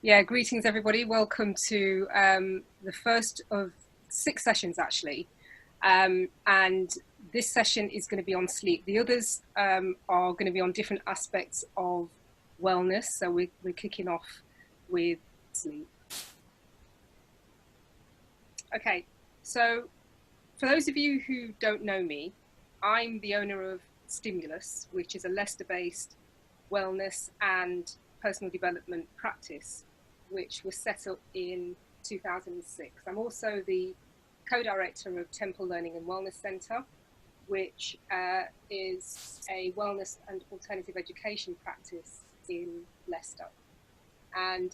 Yeah, greetings everybody. Welcome to the first of 6 sessions actually. And this session is going to be on sleep. The others are going to be on different aspects of wellness. So we're kicking off with sleep. Okay, so for those of you who don't know me, I'm the owner of Stimulus, which is a Leicester-based wellness and personal development practice, which was set up in 2006. I'm also the co-director of Temple Learning and Wellness Centre, which is a wellness and alternative education practice in Leicester. And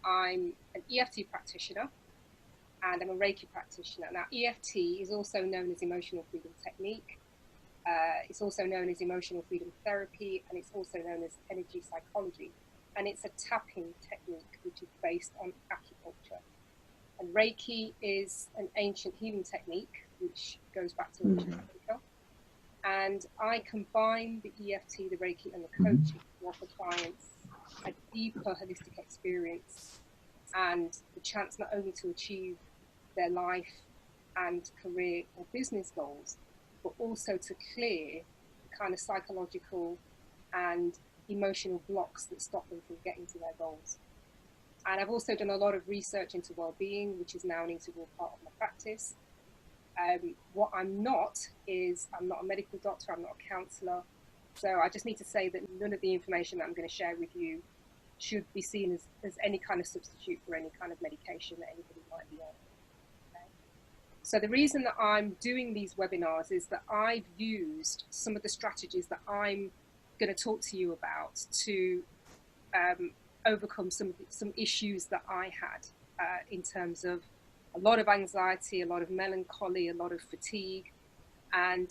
I'm an EFT practitioner and I'm a Reiki practitioner. Now, EFT is also known as emotional freedom technique. It's also known as emotional freedom therapy, and it's also known as energy psychology. And it's a tapping technique which is based on acupuncture. And Reiki is an ancient healing technique which goes back to ancient Africa. And I combine the EFT, the Reiki, and the coaching to offer clients a deeper holistic experience and the chance not only to achieve their life and career or business goals, but also to clear the kind of psychological and emotional blocks that stop them from getting to their goals. And I've also done a lot of research into well-being, which is now an integral part of my practice. What I'm not is, I'm not a medical doctor, I'm not a counsellor. So I just need to say that none of the information that I'm going to share with you should be seen as any kind of substitute for any kind of medication that anybody might be on. So the reason that I'm doing these webinars is that I've used some of the strategies that I'm going to talk to you about to overcome some issues that I had in terms of a lot of anxiety, a lot of melancholy, a lot of fatigue. And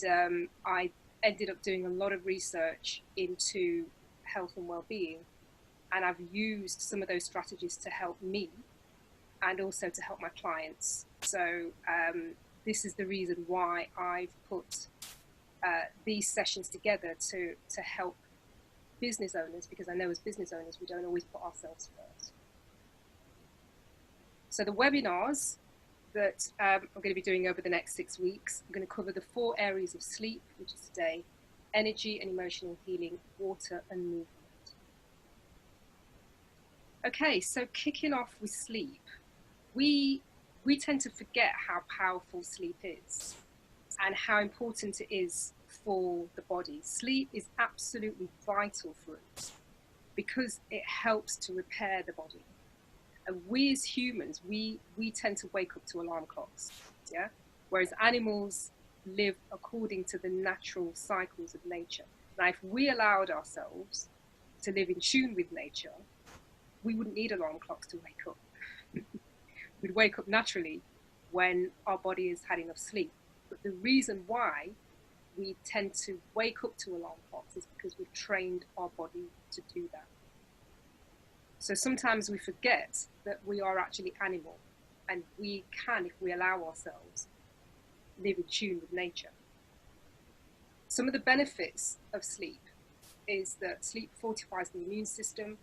I ended up doing a lot of research into health and well-being. And I've used some of those strategies to help me and also to help my clients. So this is the reason why I've put these sessions together to help business owners, because I know as business owners, we don't always put ourselves first. So the webinars that I'm going to be doing over the next 6 weeks, I'm going to cover the 4 areas of sleep, which is today, energy and emotional healing, water and movement. Okay, so kicking off with sleep. We tend to forget how powerful sleep is and how important it is for the body. Sleep is absolutely vital for us because it helps to repair the body. And we as humans, we tend to wake up to alarm clocks, yeah? Whereas animals live according to the natural cycles of nature. Now, if we allowed ourselves to live in tune with nature, we wouldn't need alarm clocks to wake up. We'd wake up naturally when our body has had enough sleep. But the reason why we tend to wake up to alarm clocks is because we've trained our body to do that. So sometimes we forget that we are actually animal, and we can, if we allow ourselves, live in tune with nature. Some of the benefits of sleep is that sleep fortifies the immune system,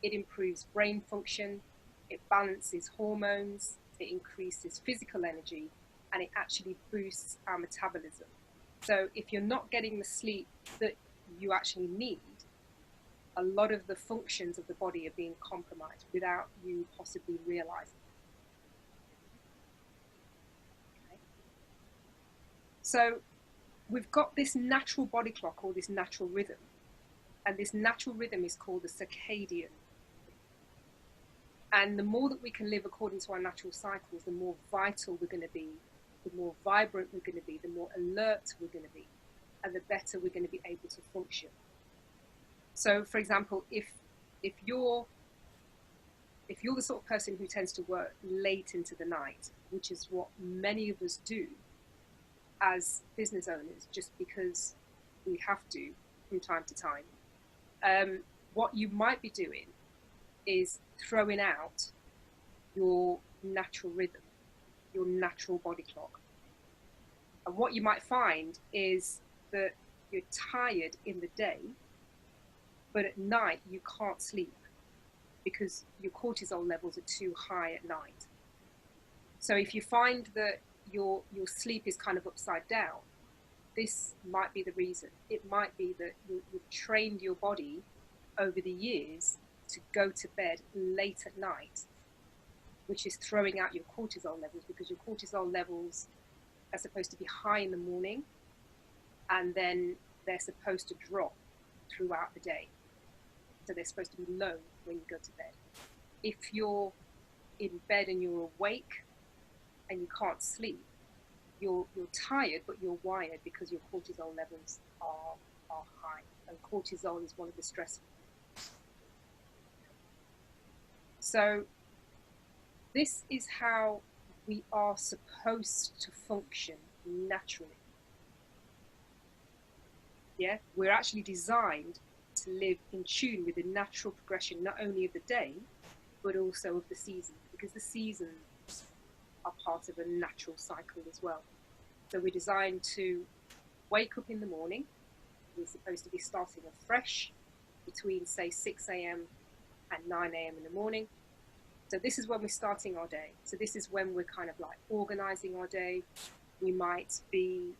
it improves brain function, it balances hormones, it increases physical energy, and it actually boosts our metabolism. So if you're not getting the sleep that you actually need, a lot of the functions of the body are being compromised without you possibly realizing. Okay. So we've got this natural body clock, or this natural rhythm, and this natural rhythm is called the circadian. And the more that we can live according to our natural cycles, the more vital we're going to be, the more vibrant we're going to be, the more alert we're going to be, and the better we're going to be able to function. So, for example, if you're the sort of person who tends to work late into the night, which is what many of us do as business owners, just because we have to from time to time, what you might be doing is throwing out your natural rhythm, your natural body clock. And what you might find is that you're tired in the day, but at night you can't sleep. because your cortisol levels are too high at night. So if you find that your sleep is kind of upside down, this might be the reason. It might be that you've trained your body over the years to go to bed late at night, which is throwing out your cortisol levels, because your cortisol levels are supposed to be high in the morning, and then they're supposed to drop throughout the day. So they're supposed to be low when you go to bed. If you're in bed and you're awake and you can't sleep, you're tired, but you're wired because your cortisol levels are high. And cortisol is one of the stress hormones. So this is how we are supposed to function naturally. Yeah, we're actually designed to live in tune with the natural progression, not only of the day, but also of the seasons, because the seasons are part of a natural cycle as well. So we're designed to wake up in the morning. We're supposed to be starting afresh between, say, 6 a.m. and 9 a.m. in the morning. So this is when we're starting our day. So this is when we're kind of like organizing our day. We might be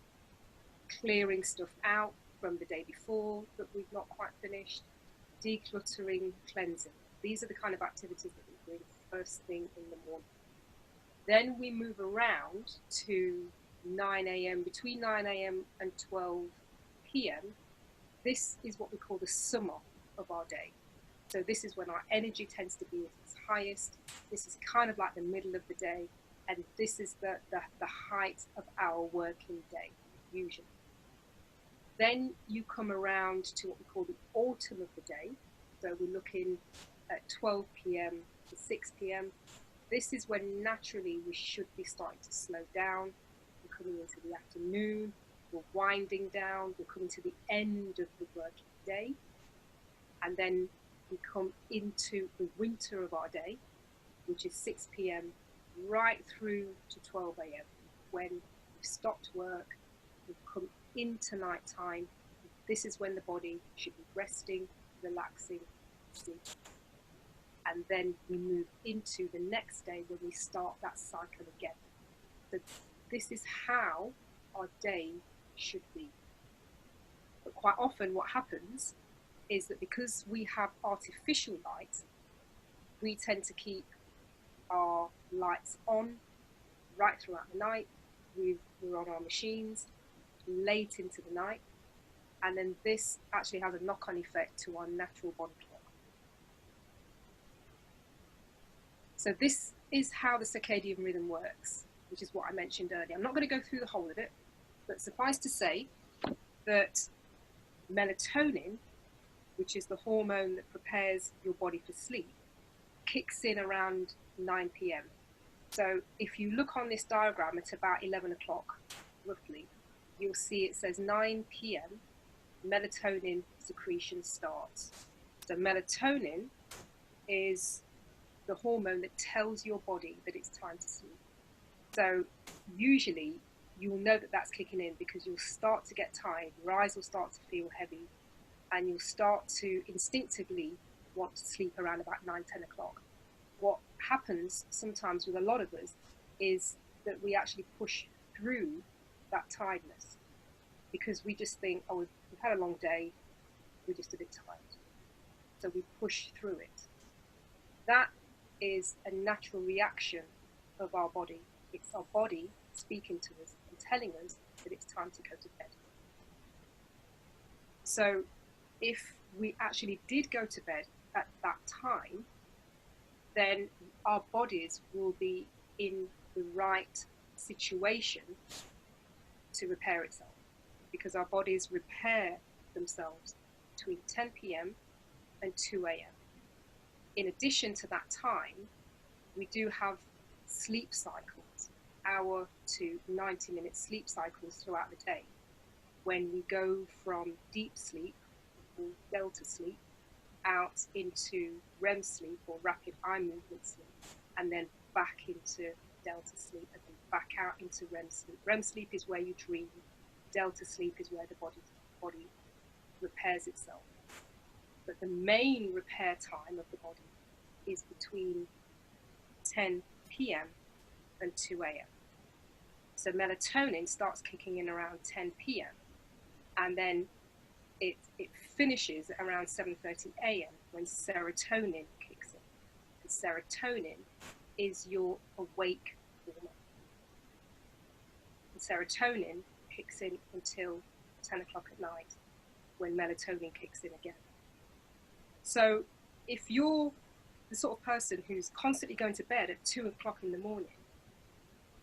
clearing stuff out from the day before that we've not quite finished, decluttering, cleansing. These are the kind of activities that we do first thing in the morning. Then we move around to 9 a.m., between 9 a.m. and 12 p.m. This is what we call the summer of our day. So this is when our energy tends to be at its highest. This is kind of like the middle of the day, and this is the height of our working day, usually. Then you come around to what we call the autumn of the day. So we're looking at 12 p.m. to 6 p.m. This is when naturally we should be starting to slow down. We're coming into the afternoon, we're winding down, we're coming to the end of the working day. And then we come into the winter of our day, which is 6 p.m. right through to 12 a.m. when we've stopped work, we've come into night time. This is when the body should be resting, relaxing, sleeping. And then we move into the next day when we start that cycle again. So this is how our day should be. But quite often what happens is that because we have artificial light, we tend to keep our lights on right throughout the night. We're on our machines late into the night, and then this actually has a knock-on effect to our natural body clock. So this is how the circadian rhythm works, which is what I mentioned earlier. I'm not going to go through the whole of it, but suffice to say that melatonin, which is the hormone that prepares your body for sleep, kicks in around 9 p.m. So if you look on this diagram at about 11 o'clock, roughly, you'll see it says 9 p.m. melatonin secretion starts. So melatonin is the hormone that tells your body that it's time to sleep. So usually you'll know that that's kicking in because you'll start to get tired, your eyes will start to feel heavy, and you'll start to instinctively want to sleep around about 9, 10 o'clock. What happens sometimes with a lot of us is that we actually push through that tiredness because we just think, oh, we've had a long day, we're just a bit tired. So we push through it. That is a natural reaction of our body. It's our body speaking to us and telling us that it's time to go to bed. So if we actually did go to bed at that time, then our bodies will be in the right situation to repair itself, because our bodies repair themselves between 10 p.m. and 2 a.m. In addition to that time, we do have sleep cycles, hour to 90-minute sleep cycles throughout the day, when we go from deep sleep or delta sleep out into REM sleep or rapid eye movement sleep, and then back into delta sleep, and then back out into REM sleep. REM sleep is where you dream. Delta sleep is where the body repairs itself. But the main repair time of the body is between 10 p.m. and 2 a.m. So melatonin starts kicking in around 10 p.m. and then it finishes around 7:30 a.m. when serotonin kicks in. And serotonin is your awake hormone. And serotonin kicks in until 10 o'clock at night when melatonin kicks in again. So if you're the sort of person who's constantly going to bed at 2 o'clock in the morning,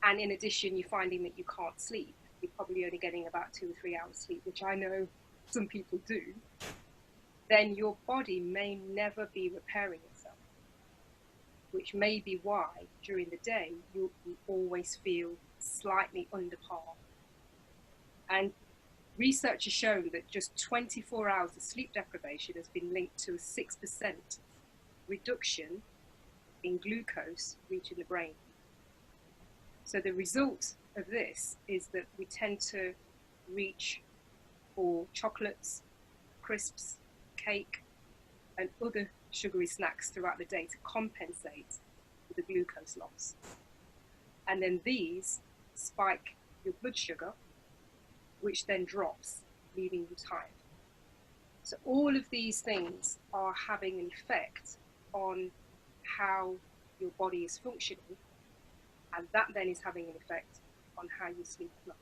and in addition you're finding that you can't sleep, you're probably only getting about 2 or 3 hours sleep, which I know some people do, then your body may never be repairing itself, which may be why during the day you always feel slightly under par. And research has shown that just 24 hours of sleep deprivation has been linked to a 6% reduction in glucose reaching the brain. So the result of this is that we tend to reach for chocolates, crisps, cake, and other sugary snacks throughout the day to compensate for the glucose loss. And then these spike your blood sugar, which then drops, leaving you tired. So all of these things are having an effect on how your body is functioning, and that then is having an effect on how you sleep at night.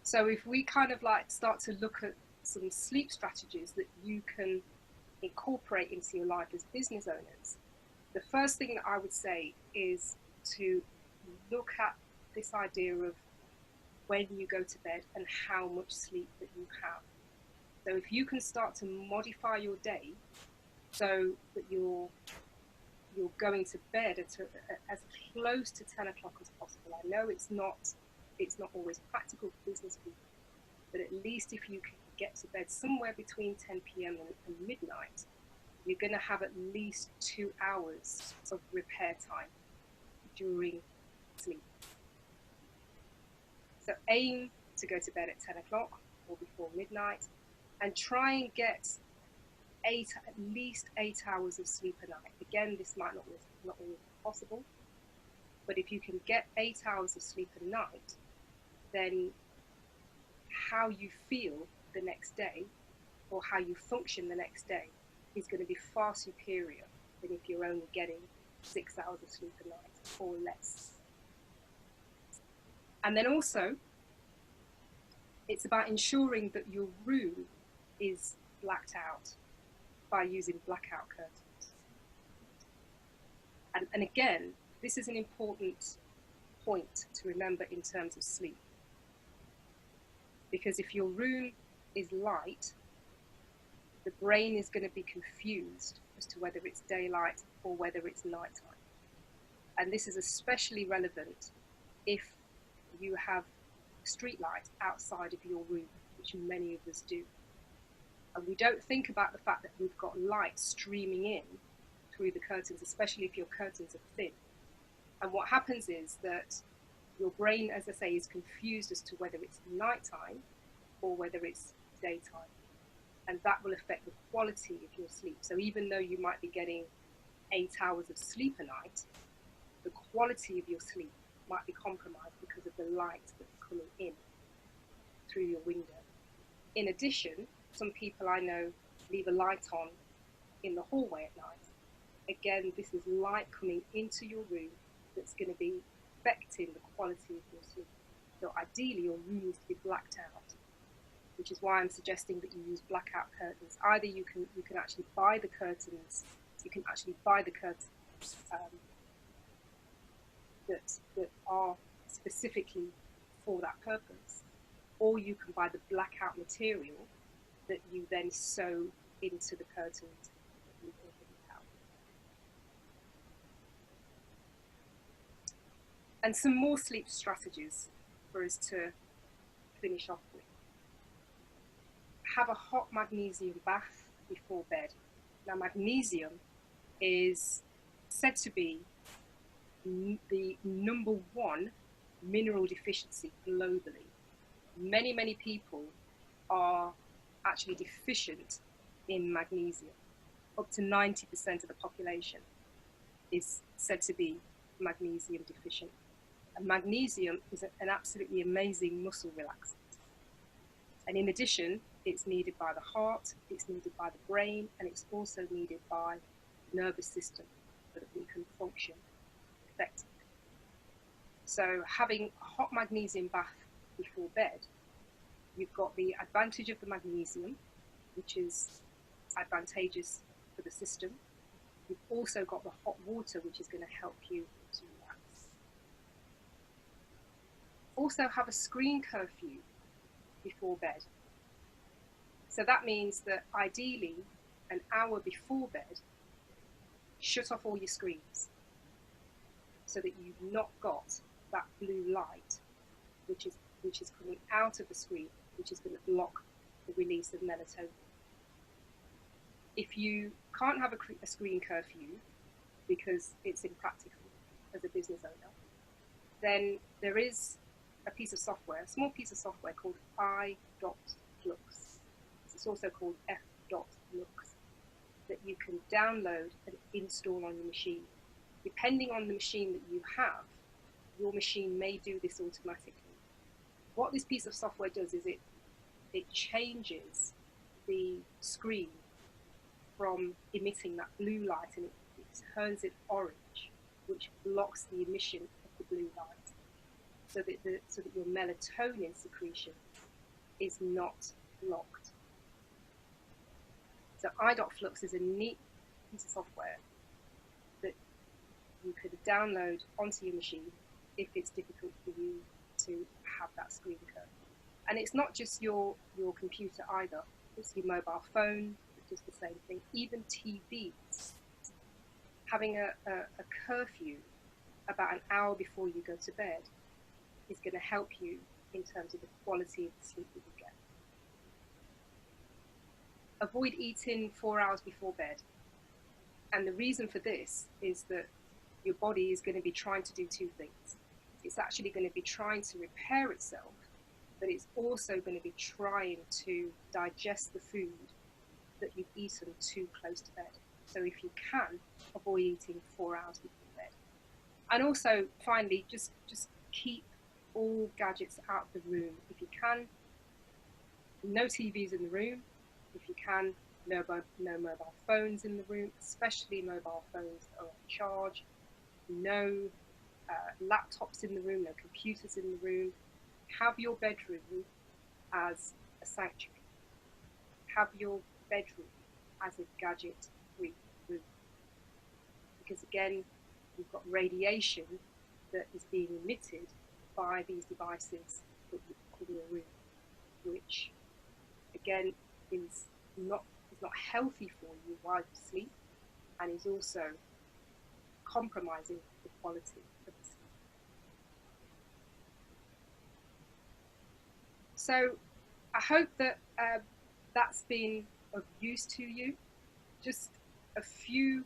So if we kind of like start to look at some sleep strategies that you can incorporate into your life as business owners, the first thing that I would say is to look at this idea of when you go to bed and how much sleep that you have. So if you can start to modify your day so that you're going to bed at as close to 10 o'clock as possible. I know it's not always practical for business people, but at least if you can get to bed somewhere between 10 p.m. and midnight, you're going to have at least 2 hours of repair time during sleep. So aim to go to bed at 10 o'clock or before midnight, and try and get at least 8 hours of sleep a night. Again, this might not always be possible, but if you can get 8 hours of sleep a night, then how you feel the next day or how you function the next day is going to be far superior than if you're only getting 6 hours of sleep a night or less. And then also, it's about ensuring that your room is blacked out by using blackout curtains. And again, this is an important point to remember in terms of sleep. Because if your room is light, the brain is going to be confused as to whether it's daylight or whether it's nighttime. And this is especially relevant if you have street light outside of your room, which many of us do. And we don't think about the fact that we've got light streaming in through the curtains, especially if your curtains are thin. And what happens is that your brain, as I say, is confused as to whether it's nighttime or whether it's daytime. And that will affect the quality of your sleep. So even though you might be getting 8 hours of sleep a night, the quality of your sleep might be compromised because of the light that's coming in through your window. In addition, some people I know leave a light on in the hallway at night. Again, this is light coming into your room that's going to be affecting the quality of your sleep. So ideally, your room needs to be blacked out, which is why I'm suggesting that you use blackout curtains. Either you can actually buy the curtains, that are specifically for that purpose, or you can buy the blackout material that you then sew into the curtains. And some more sleep strategies for us to finish off with. Have a hot magnesium bath before bed. Now, magnesium is said to be the #1 mineral deficiency globally. Many people are actually deficient in magnesium. up to 90% of the population is said to be magnesium deficient. And magnesium is an absolutely amazing muscle relaxant. And in addition, it's needed by the heart, it's needed by the brain, and it's also needed by the nervous system so that we can function effectively. So having a hot magnesium bath before bed, you've got the advantage of the magnesium, which is advantageous for the system. You've also got the hot water, which is going to help you to relax. Also have a screen curfew before bed. So that means that ideally an hour before bed, shut off all your screens so that you've not got that blue light which is coming out of the screen, which is going to block the release of melatonin. If you can't have a screen curfew because it's impractical as a business owner, then there is a piece of software, a small piece of software called I.Flux. It's also called F.Lux, that you can download and install on your machine. Depending on the machine that you have, your machine may do this automatically. What this piece of software does is it changes the screen from emitting that blue light, and it turns it orange, which blocks the emission of the blue light, so that your melatonin secretion is not blocked. So I.Flux is a neat piece of software that you could download onto your machine if it's difficult for you to have that screen curve. And it's not just your computer either, it's your mobile phone that does the same thing, even TVs. Having a curfew about an hour before you go to bed is going to help you in terms of the quality of the sleep that you get. Avoid eating 4 hours before bed. And the reason for this is that your body is going to be trying to do two things. It's actually going to be trying to repair itself, but it's also going to be trying to digest the food that you've eaten too close to bed. So if you can, avoid eating 4 hours before bed. And also, finally, just keep all gadgets out of the room. If you can, no TVs in the room. If you can, no mobile phones in the room, especially mobile phones that are on charge. No laptops in the room, no computers in the room. Have your bedroom as a sanctuary. Have your bedroom as a gadget-free room. Because again, you've got radiation that is being emitted by these devices that you put in your room, which again is not healthy for you while you sleep, and is also compromising the quality of the sleep. So I hope that that's been of use to you. Just a few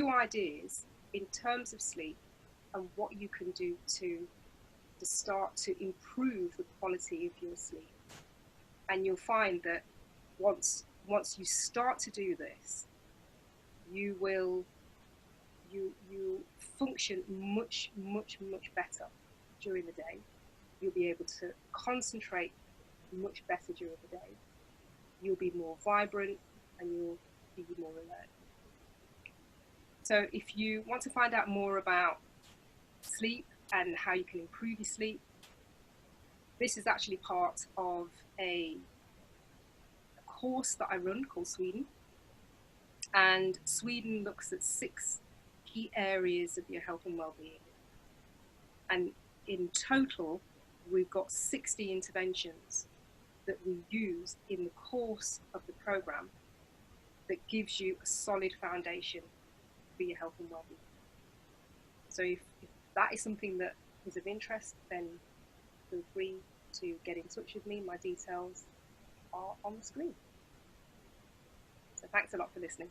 ideas in terms of sleep and what you can do to start to improve the quality of your sleep. And you'll find that once you start to do this, you will function much better during the day. You'll be able to concentrate much better during the day. You'll be more vibrant and you'll be more alert. So if you want to find out more about sleep and how you can improve your sleep, this is actually part of a course that I run called S.W.E.D.E.N. And S.W.E.D.E.N looks at 6 key areas of your health and well-being. And in total, we've got 60 interventions that we use in the course of the program that gives you a solid foundation for your health and well-being. So if that is something that is of interest, then feel free to get in touch with me. My details are on the screen. So thanks a lot for listening.